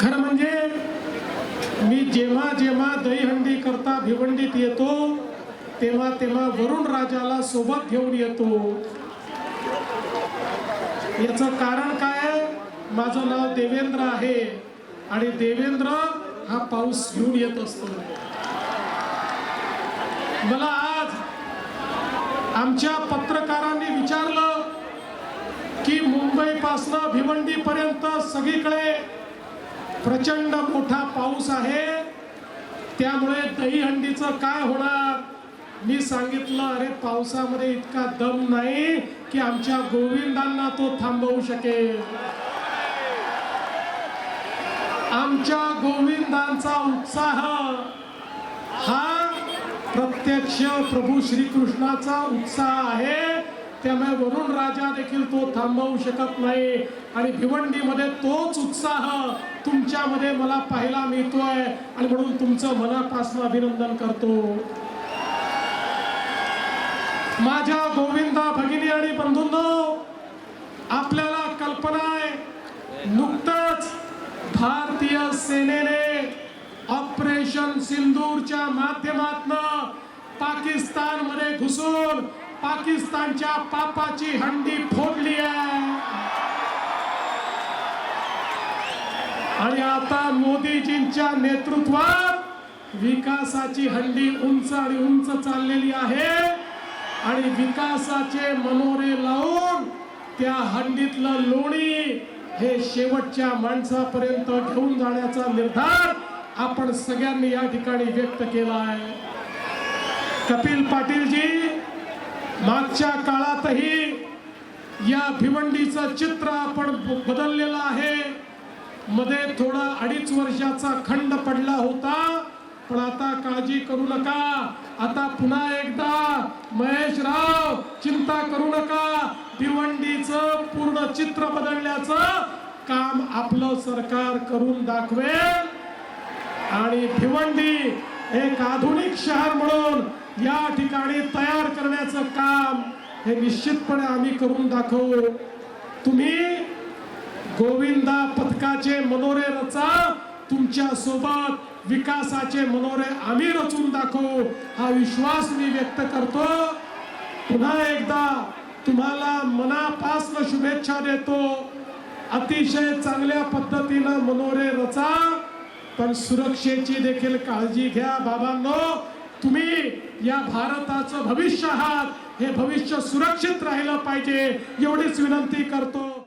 खरं म्हणजे मी जेव्हा जेव्हा दहीहंडी करता भिवंडीत येतो तेव्हा तेव्हा वरुण राजाला सोबत घेऊन येतो। याचं कारण काय? माझं नाव देवेंद्र आहे आणि देवेंद्र हा पाऊस घेऊन येत असतो। मला आज आमच्या पत्रकारांनी विचारलं की मुंबईपासून भिवंडी पर्यंत सगळीकडे प्रचंड मोठा पाऊस आहे, त्यामुळे दहीहंडीचं काय होणार? मी सांगितलं, अरे पावसामध्ये इतका दम नाही की आमच्या गोविंदांना तो थांबवू शकेल। आमच्या गोविंदांचा उत्साह हा प्रत्यक्ष प्रभू श्रीकृष्णाचा उत्साह आहे, त्यामुळे वरुण राजा देखील तो थांबवू शकत नाही। आणि भिवंडीमध्ये तोच उत्साह तुमच्यामध्ये मला पाहायला मिळतोय आणि म्हणून तुमचं मनापासून अभिनंदन करतो। माझ्या गोविंदा भगिनी आणि बंधूंनो, आपल्याला कल्पना आहे, नुकतंच भारतीय सेनेने ऑपरेशन सिंदूरच्या माध्यमातून पाकिस्तानमध्ये घुसून पाकिस्तानच्या पापाची हंडी फोडली आहे। आणि आता मोदीजींच्या नेतृत्वात विकासाची हंडी उंच आणि उंच चाललेली आहे आणि विकासाचे मनोरे लावून त्या हंडीतलं लोणी हे शेवटच्या माणसापर्यंत घेऊन जाण्याचा निर्धार आपण सगळ्यांनी या ठिकाणी व्यक्त केला आहे। कपिल पाटीलजी, मागच्या काळातही या भिवंडीचं चित्र आपण बदललेलं आहे। मध्ये थोडा 2.5 वर्षाचा खंड पडला होता, पण आता काळजी करू नका, आता पुन्हा एकदा महेश राव चिंता करू नका, भिवंडीचं पूर्ण चित्र बदलण्याचं काम आपलं सरकार करून दाखवेल आणि भिवंडी एक आधुनिक शहर म्हणून या ठिकाणी तयार करण्याचं काम हे निश्चितपणे आम्ही करून दाखवू। तुम्ही गोविंदा पथकाचे मनोरे रचा, तुमच्या सोबत विकासाचे मनोरे आम्ही रचून दाखवू, हा विश्वास मी व्यक्त करतो। पुन्हा एकदा तुम्हाला मनापासून शुभेच्छा देतो। अतिशय चांगल्या पद्धतीनं मनोरे रचा, पण सुरक्षेची देखील काळजी घ्या बाबांनो। तुम्ही या भारताचं भविष्य आहात, हे भविष्य सुरक्षित राहिलं पाहिजे एवढीच विनंती करतो।